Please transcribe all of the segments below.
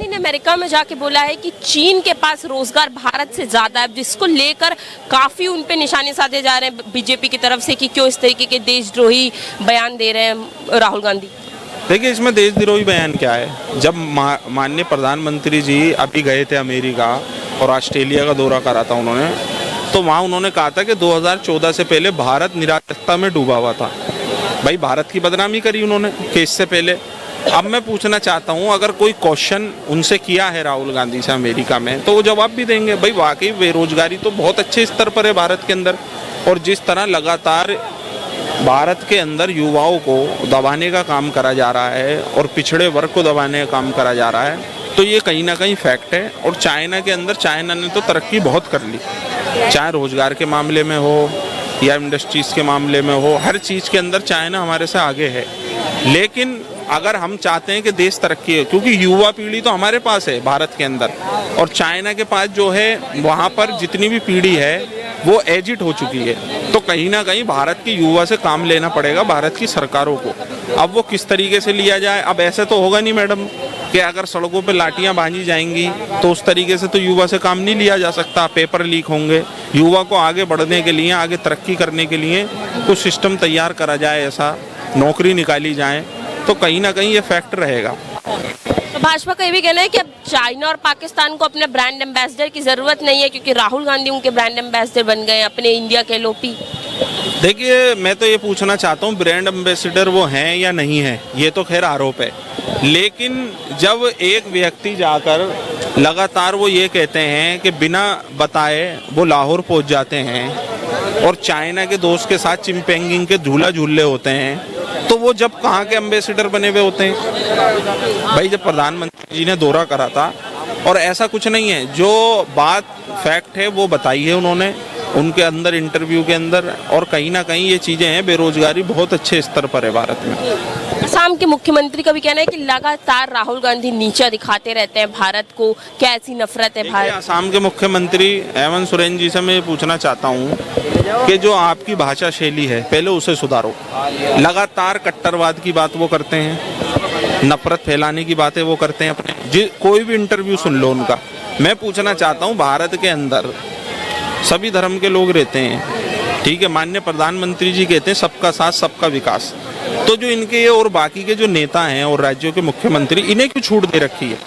गांधी ने अमेरिका में जाके बोला है कि चीन के पास रोजगार भारत से ज्यादा है, जिसको लेकर काफी उन पे निशाने साधे जा रहे हैं बीजेपी की तरफ से कि क्यों इस तरीके के देशद्रोही बयान दे रहे हैं राहुल गांधी। देखिए, इसमें देशद्रोही बयान क्या है? जब माननीय प्रधानमंत्री जी अभी गए थे अमेरिका और ऑस्ट्रेलिया का दौरा करा था उन्होंने, तो वहाँ उन्होंने कहा था कि 2014 से पहले भारत निरापत्ता में डूबा हुआ था। भाई, भारत की बदनामी करी उन्होंने कि इससे पहले। अब मैं पूछना चाहता हूँ, अगर कोई क्वेश्चन उनसे किया है राहुल गांधी से अमेरिका में, तो वो जवाब भी देंगे। भाई, वाकई बेरोजगारी तो बहुत अच्छे स्तर पर है भारत के अंदर, और जिस तरह लगातार भारत के अंदर युवाओं को दबाने का काम करा जा रहा है और पिछड़े वर्ग को दबाने का काम करा जा रहा है, तो ये कहीं ना कहीं फैक्ट है। और चाइना के अंदर चाइना ने तो तरक्की बहुत कर ली, चाहे रोजगार के मामले में हो या इंडस्ट्रीज के मामले में हो, हर चीज़ के अंदर चाइना हमारे से आगे है। लेकिन अगर हम चाहते हैं कि देश तरक्की हो, क्योंकि युवा पीढ़ी तो हमारे पास है भारत के अंदर, और चाइना के पास जो है वहाँ पर जितनी भी पीढ़ी है वो एजिट हो चुकी है, तो कहीं ना कहीं भारत की युवा से काम लेना पड़ेगा भारत की सरकारों को। अब वो किस तरीके से लिया जाए, अब ऐसे तो होगा नहीं मैडम कि अगर सड़कों पे लाठियां बांधी जाएंगी तो उस तरीके से तो युवा से काम नहीं लिया जा सकता। पेपर लीक होंगे। युवा को आगे बढ़ने के लिए, आगे तरक्की करने के लिए कुछ सिस्टम तैयार करा जाए, ऐसा नौकरी निकाली जाए, तो कहीं ना कहीं ये फैक्ट रहेगा। तो भाजपा का ये भी कहना है कि अब चाइना और पाकिस्तान को अपने ब्रांड एम्बेसडर की जरूरत नहीं है, क्योंकि राहुल गांधी उनके ब्रांड एम्बेसडर बन गए अपने इंडिया के एलओपी। देखिए, मैं तो ये पूछना चाहता हूँ, ब्रांड एम्बेसडर वो हैं या नहीं है, ये तो खैर आरोप है। लेकिन जब एक व्यक्ति जाकर लगातार वो ये कहते हैं कि बिना बताए वो लाहौर पहुंच जाते हैं और चाइना के दोस्त के साथ चिंपैंगिंग के झूला झूले होते हैं, तो वो जब कहाँ के एम्बेसडर बने हुए होते हैं? भाई, जब प्रधानमंत्री जी ने दौरा करा था, और ऐसा कुछ नहीं है, जो बात फैक्ट है वो बताई है उन्होंने उनके अंदर इंटरव्यू के अंदर, और कहीं ना कहीं ये चीज़ें हैं, बेरोजगारी बहुत अच्छे स्तर पर है भारत में। असम के मुख्यमंत्री का भी कहना है कि लगातार राहुल गांधी नीचा दिखाते रहते हैं भारत को, क्या ऐसी नफरत है भारत? असम के मुख्यमंत्री हेमंत सोरेन जी से मैं पूछना चाहता हूँ कि जो आपकी भाषा शैली है पहले उसे सुधारो। लगातार कट्टरवाद की बात वो करते हैं, नफरत फैलाने की बातें वो करते हैं अपने, कोई भी इंटरव्यू सुन लो उनका। मैं पूछना चाहता हूँ, भारत के अंदर सभी धर्म के लोग रहते हैं, ठीक है, माननीय प्रधानमंत्री जी कहते हैं सबका साथ सबका विकास, तो जो इनके और बाकी के जो नेता हैं और राज्यों के मुख्यमंत्री, इन्हें क्यों छूट दे रखी है?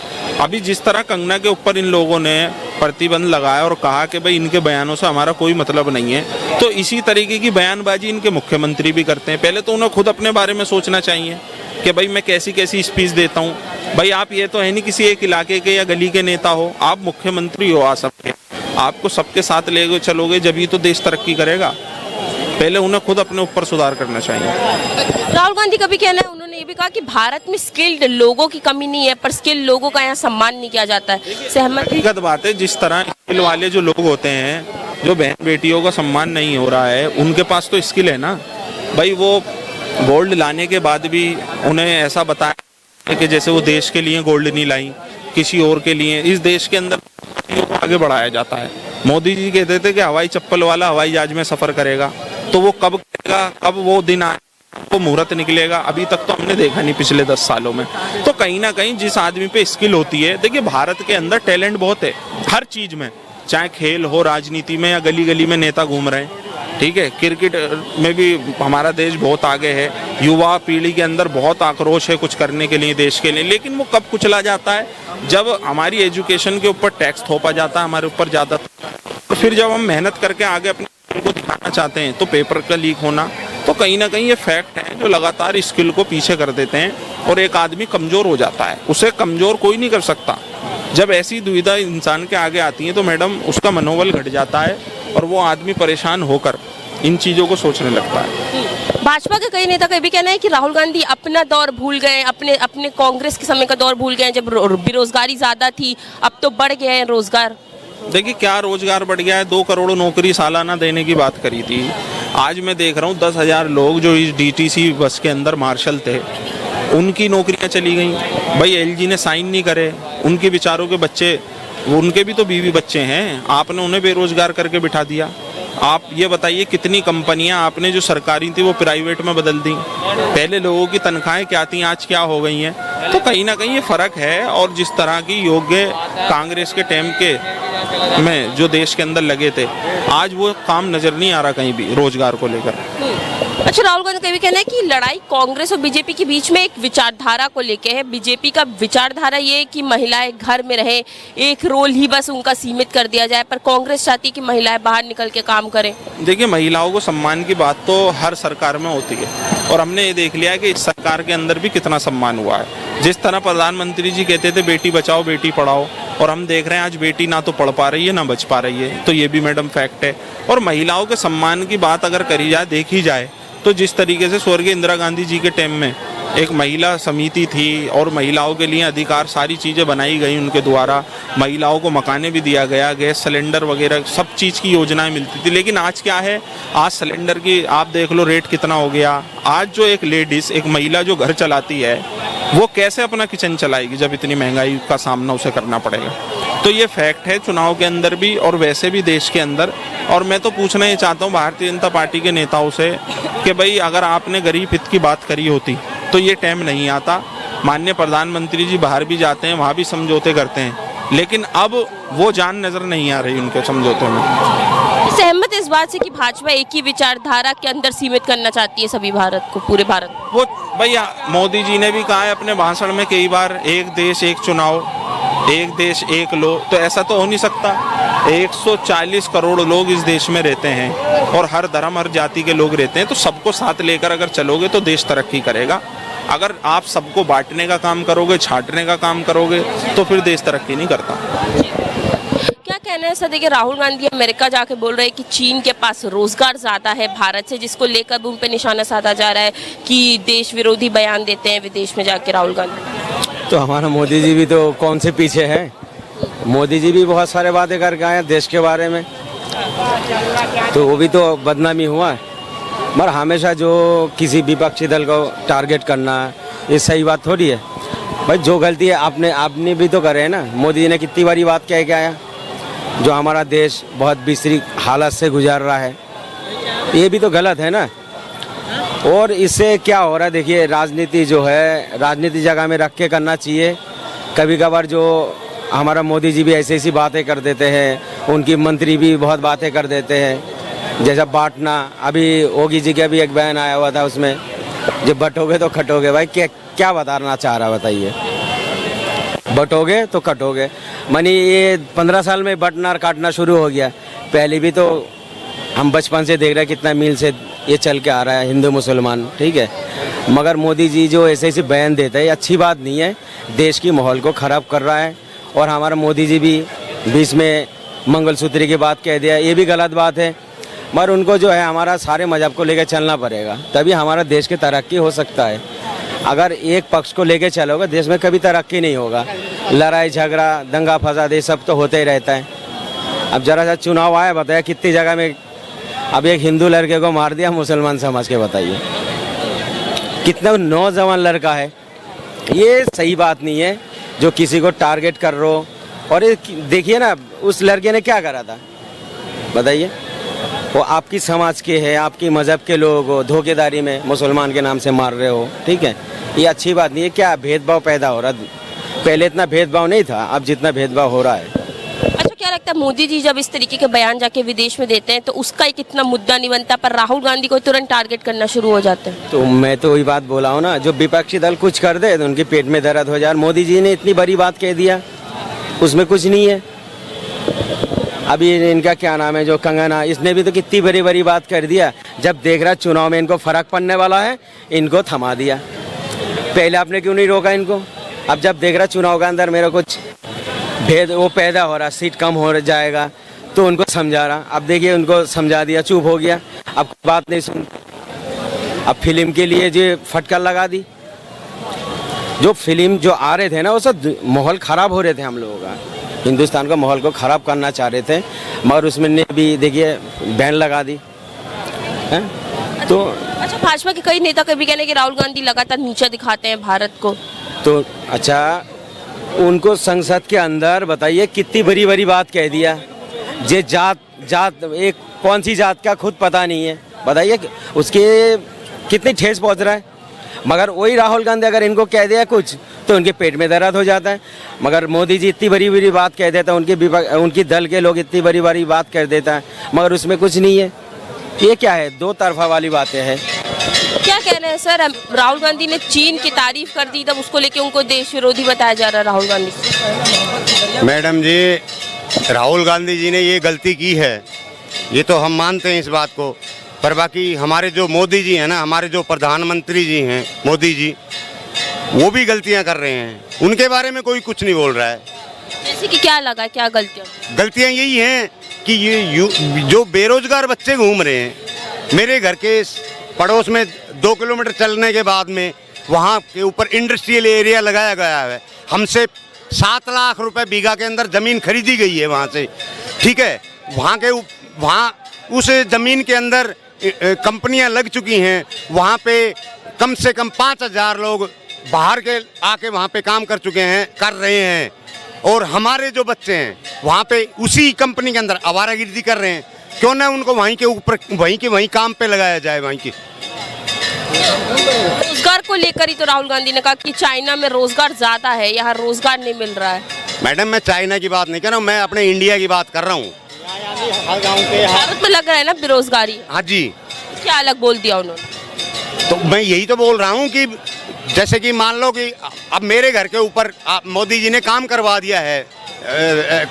अभी जिस तरह कंगना के ऊपर इन लोगों ने प्रतिबंध लगाया और कहा कि भाई इनके बयानों से हमारा कोई मतलब नहीं है, तो इसी तरीके की बयानबाजी इनके मुख्यमंत्री भी करते हैं। पहले तो उन्हें खुद अपने बारे में सोचना चाहिए कि भाई मैं कैसी कैसी स्पीच देता हूँ। भाई, आप ये तो है नहीं किसी एक इलाके के या गली के नेता हो, आप मुख्यमंत्री हो आ सबके, आपको सबके साथ ले चलोगे जब ही तो देश तरक्की करेगा। पहले उन्हें खुद अपने ऊपर सुधार करना चाहिए। राहुल गांधी का भी कहना है, उन्होंने ये भी कहा कि भारत में स्किल्ड लोगों की कमी नहीं है, पर स्किल्ड लोगों का यहाँ सम्मान नहीं किया जाता है। सहमत? हकीकत बात है, जिस तरह स्किल वाले जो लोग होते हैं, जो बहन बेटियों का सम्मान नहीं हो रहा है, उनके पास तो स्किल है ना भाई। वो गोल्ड लाने के बाद भी उन्हें ऐसा बताया कि जैसे वो देश के लिए गोल्ड नहीं लाई, किसी और के लिए। इस देश के अंदर आगे बढ़ाया जाता है। मोदी जी कहते थे कि हवाई चप्पल वाला हवाई जहाज में सफर करेगा, तो वो कब करेगा, कब वो दिन आए, वो मुहूर्त निकलेगा? अभी तक तो हमने देखा नहीं पिछले 10 सालों में। तो कहीं ना कहीं जिस आदमी पे स्किल होती है, देखिए भारत के अंदर टैलेंट बहुत है हर चीज में, चाहे खेल हो, राजनीति में, या गली गली में नेता घूम रहे हैं, ठीक है, क्रिकेट में भी हमारा देश बहुत आगे है। युवा पीढ़ी के अंदर बहुत आक्रोश है कुछ करने के लिए, देश के लिए, लेकिन वो कब कुचला जाता है? जब हमारी एजुकेशन के ऊपर टैक्स थोपा जाता है हमारे ऊपर ज़्यादा, तो फिर जब हम मेहनत करके आगे अपने को दिखाना चाहते हैं तो पेपर का लीक होना, तो कहीं ना कहीं ये फैक्ट है जो लगातार स्किल को पीछे कर देते हैं और एक आदमी कमज़ोर हो जाता है। उसे कमज़ोर कोई नहीं कर सकता। जब ऐसी दुविधा इंसान के आगे आती है तो मैडम उसका मनोबल घट जाता है और वो आदमी परेशान होकर इन चीज़ों को सोचने लगता है। भाजपा के कई नेता का भी कहना है कि राहुल गांधी अपना दौर भूल गए, अपने कांग्रेस के समय का दौर भूल गए, जब बेरोजगारी ज्यादा थी, अब तो बढ़ गए हैं रोजगार। देखिए, क्या रोजगार बढ़ गया है? 2 करोड़ नौकरी सालाना देने की बात करी थी। आज मैं देख रहा हूँ 10,000 लोग जो इस DTC बस के अंदर मार्शल थे, उनकी नौकरियां चली गई। भाई, LG ने साइन नहीं करे, उनके बेचारों के बच्चे, उनके भी तो बीवी बच्चे हैं, आपने उन्हें बेरोजगार करके बिठा दिया। आप ये बताइए कितनी कंपनियां आपने जो सरकारी थी वो प्राइवेट में बदल दी। पहले लोगों की तनख्वाहें क्या थी, आज क्या हो गई हैं? तो कहीं ना कहीं ये फर्क है। और जिस तरह की योग्य कांग्रेस के टाइम के में जो देश के अंदर लगे थे, आज वो काम नजर नहीं आ रहा कहीं भी रोजगार को लेकर। अच्छा, राहुल गांधी का भी कहना है कि लड़ाई कांग्रेस और बीजेपी के बीच में एक विचारधारा को लेके है। बीजेपी का विचारधारा ये है कि महिलाएं घर में रहे, एक रोल ही बस उनका सीमित कर दिया जाए, पर कांग्रेस चाहती है कि महिलाएं बाहर निकल के काम करें। देखिए, महिलाओं को सम्मान की बात तो हर सरकार में होती है, और हमने ये देख लिया है कि इस सरकार के अंदर भी कितना सम्मान हुआ है। जिस तरह प्रधानमंत्री जी कहते थे बेटी बचाओ बेटी पढ़ाओ, और हम देख रहे हैं आज बेटी ना तो पढ़ पा रही है ना बच पा रही है, तो ये भी मैडम फैक्ट है। और महिलाओं के सम्मान की बात अगर करी जाए, देखी जाए, तो जिस तरीके से स्वर्गीय इंदिरा गांधी जी के टाइम में एक महिला समिति थी और महिलाओं के लिए अधिकार सारी चीज़ें बनाई गई उनके द्वारा, महिलाओं को मकाने भी दिया गया, गैस सिलेंडर वगैरह सब चीज़ की योजनाएं मिलती थी। लेकिन आज क्या है, आज सिलेंडर की आप देख लो रेट कितना हो गया। आज जो एक लेडीज़, एक महिला जो घर चलाती है, वो कैसे अपना किचन चलाएगी जब इतनी महंगाई का सामना उसे करना पड़ेगा। तो ये फैक्ट है चुनाव के अंदर भी और वैसे भी देश के अंदर। और मैं तो पूछना ये चाहता हूँ भारतीय जनता पार्टी के नेताओं से कि भाई अगर आपने गरीब हित की बात करी होती तो ये टाइम नहीं आता। माननीय प्रधानमंत्री जी बाहर भी जाते हैं, वहाँ भी समझौते करते हैं, लेकिन अब वो जान नज़र नहीं आ रही उनके समझौतों में। सहमत इस बात से कि भाजपा एक ही विचारधारा के अंदर सीमित करना चाहती है सभी भारत को, पूरे भारत वो भैया मोदी जी ने भी कहा है अपने भाषण में कई बार, एक देश एक चुनाव, एक देश एक लो, तो ऐसा तो हो नहीं सकता। 140 करोड़ लोग इस देश में रहते हैं और हर धर्म हर जाति के लोग रहते हैं, तो सबको साथ लेकर अगर चलोगे तो देश तरक्की करेगा। अगर आप सबको बांटने का काम करोगे, छांटने का काम करोगे, तो फिर देश तरक्की नहीं करता। क्या कहना है सर? देखिए, राहुल गांधी अमेरिका जाके बोल रहे हैं कि चीन के पास रोजगार ज्यादा है भारत से, जिसको लेकर उन पे निशाना साधा जा रहा है कि देश विरोधी बयान देते हैं विदेश में जाके राहुल गांधी। तो हमारा मोदी जी भी तो कौन से पीछे है, मोदी जी भी बहुत सारे बातें करके आए हैं देश के बारे में, तो वो भी तो बदनामी हुआ है। मगर हमेशा जो किसी विपक्षी दल को टारगेट करना ये सही बात थोड़ी है भाई। जो गलती है आपने भी तो करे है ना। मोदी जी ने कितनी बारी बात कह के आया जो हमारा देश बहुत बिस्तरी हालत से गुजार रहा है, ये भी तो गलत है ना। और इससे क्या हो रहा है, देखिए राजनीति जो है राजनीति जगह में रख के करना चाहिए। कभी कभार जो हमारा मोदी जी भी ऐसी ऐसी बातें कर देते हैं, उनकी मंत्री भी बहुत बातें कर देते हैं, जैसा बांटना। अभी योगी जी का भी एक बयान आया हुआ था, उसमें जब बटोगे तो खटोगे। भाई क्या बताना चाह रहा बताइए, बटोगे तो कटोगे। मानी ये 15 साल में बटना और काटना शुरू हो गया, पहले भी तो हम बचपन से देख रहे हैं कितना मील से ये चल के आ रहा है हिंदू मुसलमान, ठीक है। मगर मोदी जी जो ऐसे ऐसे बयान देते हैं, अच्छी बात नहीं है, देश की माहौल को ख़राब कर रहा है। और हमारा मोदी जी भी बीच में मंगलसूत्र की बात कह दिया, ये भी गलत बात है। मगर उनको जो है हमारा सारे मजहब को लेकर चलना पड़ेगा, तभी हमारा देश की तरक्की हो सकता है। अगर एक पक्ष को लेकर चलोगे देश में कभी तरक्की नहीं होगा। लड़ाई झगड़ा दंगा फसाद ये सब तो होता ही रहता है। अब जरा सा चुनाव आया, बताया कितनी जगह में अब एक हिंदू लड़के को मार दिया मुसलमान समाज के, बताइए कितना नौजवान लड़का है। ये सही बात नहीं है जो किसी को टारगेट कर रहे हो। और ये देखिए ना उस लड़के ने क्या करा था बताइए, वो आपकी समाज के है, आपकी मज़हब के लोग हो, धोखेदारी में मुसलमान के नाम से मार रहे हो, ठीक है। ये अच्छी बात नहीं है। क्या भेदभाव पैदा हो रहा, पहले इतना भेदभाव नहीं था, अब जितना भेदभाव हो रहा है। अच्छा, क्या लगता है मोदी जी जब इस तरीके के बयान जाके विदेश में देते हैं तो उसका एक इतना मुद्दा नहीं बनता, पर राहुल गांधी को तुरंत टारगेट करना शुरू हो जाते हैं? तो मैं तो वही बात बोला हूँ ना, जो विपक्षी दल कुछ कर दे तो उनके पेट में दर्द हो जाए। मोदी जी ने इतनी बड़ी बात कह दिया, उसमें कुछ नहीं है। अभी इनका क्या नाम है जो कंगना, इसने भी तो कितनी बड़ी बड़ी बात कर दिया। जब देख रहा चुनाव में इनको फर्क पड़ने वाला है, इनको थमा दिया। पहले आपने क्यों नहीं रोका इनको? अब जब देख रहा चुनाव के अंदर मेरा कुछ भेद वो पैदा हो रहा, सीट कम हो जाएगा, तो उनको समझा रहा। अब देखिए उनको समझा दिया, चुप हो गया, अब बात नहीं सुन। अब फिल्म के लिए जो फटकार लगा दी, जो फिल्म जो आ रहे थे ना वो सब माहौल ख़राब हो रहे थे, हम लोगों का हिंदुस्तान का माहौल को ख़राब करना चाह रहे थे, मगर उसमें ने भी देखिए बैन लगा दी है। तो अच्छा, भाजपा के कई नेता कभी कहने कि राहुल गांधी लगातार नीचा दिखाते हैं भारत को, तो अच्छा उनको संसद के अंदर बताइए कितनी बड़ी बड़ी बात कह दिया। जे जात एक कौन सी जात का खुद पता नहीं है, बताइए उसके कितनी ठेस पहुंच रहा है। मगर वही राहुल गांधी अगर इनको कह दिया कुछ तो उनके पेट में दर्द हो जाता है। मगर मोदी जी इतनी बड़ी बड़ी बात कह देता है, उनकी दल के लोग इतनी बड़ी बड़ी बात कह देता है, मगर उसमें कुछ नहीं है। ये क्या है, दो तरफा वाली बातें हैं। क्या कह रहे हैं सर, राहुल गांधी ने चीन की तारीफ कर दी, तब उसको लेके उनको देश विरोधी बताया जा रहा है राहुल गांधी। मैडम जी, राहुल गांधी जी ने ये गलती की है, ये तो हम मानते हैं इस बात को, पर बाकी हमारे जो मोदी जी हैं ना, हमारे जो प्रधानमंत्री जी हैं मोदी जी, वो भी गलतियां कर रहे हैं। उनके बारे में कोई कुछ नहीं बोल रहा है। जैसे कि क्या लगा, क्या गलतियां यही हैं कि ये जो बेरोजगार बच्चे घूम रहे हैं, मेरे घर के पड़ोस में 2 किलोमीटर चलने के बाद में वहाँ के ऊपर इंडस्ट्रियल एरिया लगाया गया है। हमसे 7 लाख रुपए बीघा के अंदर ज़मीन खरीदी गई है वहाँ से, ठीक है। वहाँ उस ज़मीन के अंदर कंपनियाँ लग चुकी हैं। वहाँ पे कम से कम 5,000 लोग बाहर के आके वहाँ पे काम कर रहे हैं। और हमारे जो बच्चे हैं वहाँ पे उसी कंपनी के अंदर आवारागर्दी कर रहे हैं। क्यों ना उनको वहीं के ऊपर वहीं काम पे लगाया जाए। वहीं की रोजगार को लेकर ही तो राहुल गांधी ने कहा कि चाइना में रोजगार ज्यादा है, यहाँ रोजगार नहीं मिल रहा है। मैडम, मैं चाइना की बात नहीं कर रहा हूँ, मैं अपने इंडिया की बात कर रहा हूँ। भारत में लग रहा है ना बेरोजगारी। हाँ जी, क्या अलग बोल दिया उन्होंने? तो मैं यही तो बोल रहा हूँ कि जैसे कि मान लो कि अब मेरे घर के ऊपर मोदी जी ने काम करवा दिया है,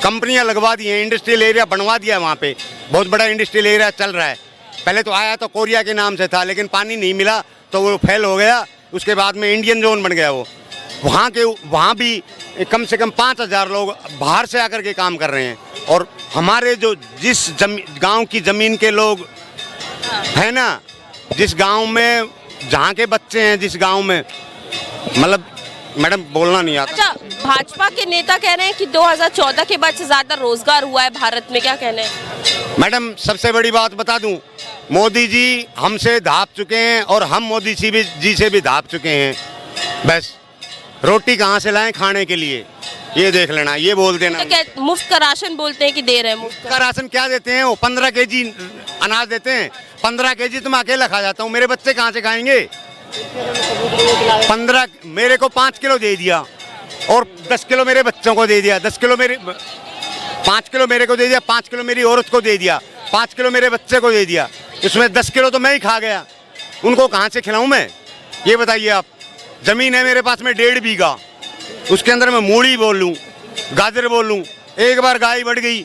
कंपनियां लगवा दी हैं, इंडस्ट्रियल एरिया बनवा दिया है। वहाँ पे बहुत बड़ा इंडस्ट्रियल एरिया चल रहा है। पहले तो आया तो कोरिया के नाम से था, लेकिन पानी नहीं मिला तो वो फेल हो गया। उसके बाद में इंडियन जोन बन गया वो। वहाँ भी कम से कम 5,000 लोग बाहर से आकर के काम कर रहे हैं। और हमारे जो जिस गाँव की ज़मीन के लोग हैं ना, जिस गाँव में जहाँ के बच्चे हैं, जिस गांव में, मतलब मैडम बोलना नहीं आता। अच्छा, भाजपा के नेता कह रहे हैं कि 2014 के बाद से ज्यादा रोजगार हुआ है भारत में, क्या कहना है? मैडम, सबसे बड़ी बात बता दूं, मोदी जी हमसे धाप चुके हैं और हम मोदी जी से भी धाप चुके हैं। बस रोटी कहाँ से लाएं खाने के लिए, ये देख लेना, ये बोल देना। तो क्या मुफ्त का राशन बोलते हैं कि दे रहे हैं? मुफ्त का राशन क्या देते हैं? वो 15 केजी अनाज देते हैं। 15 केजी तो मैं अकेला खा जाता हूँ, मेरे बच्चे कहाँ से खाएंगे? 15 मेरे को 5 किलो दे दिया और 10 किलो मेरे बच्चों को दे दिया। 10 किलो 5 किलो मेरे को दे दिया, 5 किलो मेरी औरत को दे दिया, 5 किलो मेरे बच्चे को दे दिया। उसमें 10 किलो तो मैं ही खा गया। उनको कहाँ से खिलाऊं मैं, ये बताइए आप। ज़मीन है मेरे पास में 1.5 बीघा, उसके अंदर मैं मूली बोल लूँ, गाजर बोल लूँ, एक बार गाय बढ़ गई,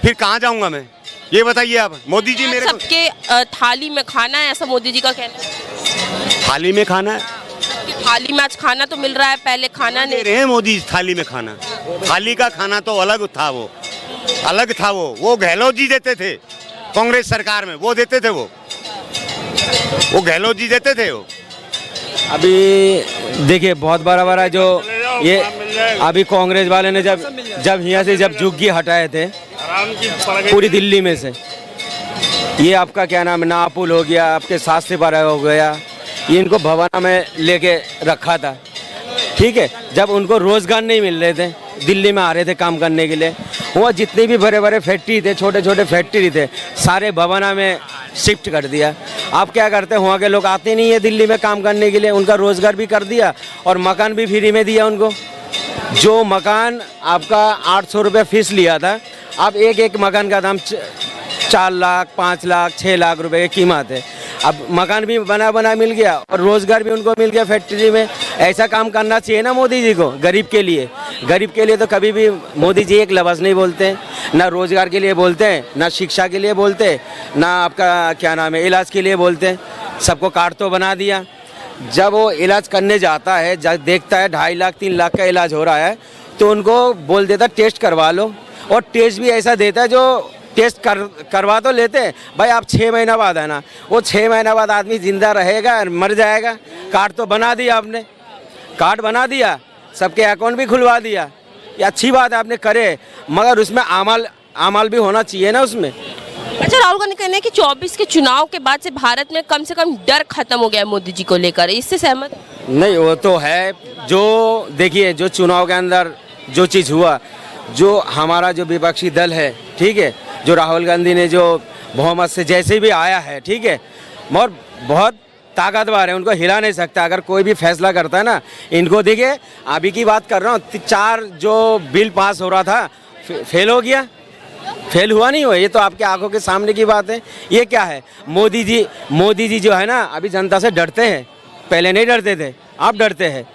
फिर कहाँ जाऊँगा मैं, ये बताइए आप। मोदी जी मेरे सबके थाली में खाना है, ऐसा मोदी जी का कहना है। थाली में खाना है? थाली में आज खाना तो मिल रहा है, पहले खाना नहीं रहे मोदी थाली में खाना। थाली का खाना तो अलग था, वो अलग था। वो गहलोत जी देते थे कांग्रेस सरकार में, वो देते थे, वो गहलोत जी देते थे। वो अभी देखिए बहुत बड़ा जो ये अभी कांग्रेस वाले ने जब यहाँ से जुग्गी हटाए थे पूरी दिल्ली में से, ये आपका क्या नाम है, नापुल हो गया, आपके 7 सिपारा हो गया, ये इनको भवाना में लेके रखा था, ठीक है। जब उनको रोजगार नहीं मिल रहे थे, दिल्ली में आ रहे थे काम करने के लिए, वो जितने भी बड़े बड़े फैक्ट्री थे, छोटे छोटे फैक्ट्री थे, सारे भवाना में शिफ्ट कर दिया। आप क्या करते हैं, वहाँ के लोग आते नहीं है दिल्ली में काम करने के लिए, उनका रोजगार भी कर दिया और मकान भी फ्री में दिया उनको। जो मकान आपका 800 रुपये फीस लिया था, अब एक मकान का दाम 4 लाख 5 लाख 6 लाख रुपए की कीमत है। अब मकान भी बना मिल गया और रोजगार भी उनको मिल गया फैक्ट्री में। ऐसा काम करना चाहिए ना मोदी जी को, गरीब के लिए। गरीब के लिए तो कभी भी मोदी जी एक लफ्ज़ नहीं बोलते, ना रोजगार के लिए बोलते हैं, ना शिक्षा के लिए बोलते, ना आपका क्या नाम है इलाज के लिए बोलते। सबको कार्ड तो बना दिया। जब वो इलाज करने जाता है, जब देखता है 2.5 लाख 3 लाख का इलाज हो रहा है, तो उनको बोल देता टेस्ट करवा लो। और टेस्ट भी ऐसा देता है जो टेस्ट करवा तो लेते हैं भाई, आप 6 महीना बाद है ना, वो 6 महीना बाद आदमी जिंदा रहेगा मर जाएगा। कार्ड तो बना दिया आपने, कार्ड बना दिया, सबके अकाउंट भी खुलवा दिया, ये अच्छी बात है आपने करे, मगर उसमें आमाल भी होना चाहिए ना उसमें। अच्छा, राहुल गांधी कहना है कि 24 के चुनाव के बाद से भारत में कम से कम डर खत्म हो गया है मोदी जी को लेकर, इससे सहमत? नहीं, वो तो है। जो देखिए, जो चुनाव के अंदर जो चीज़ हुआ, जो हमारा जो विपक्षी दल है, ठीक है, जो राहुल गांधी ने जो बहुमत से जैसे भी आया है, ठीक है, और बहुत ताकतवर है, उनको हिला नहीं सकता। अगर कोई भी फैसला करता है ना, इनको देखिए अभी की बात कर रहा हूँ, 4 जो बिल पास हो रहा था फेल हो गया, फेल हुआ नहीं हुआ, ये तो आपके आंखों के सामने की बात है। ये क्या है, मोदी जी जो है ना अभी जनता से डरते हैं, पहले नहीं डरते थे, अब डरते हैं।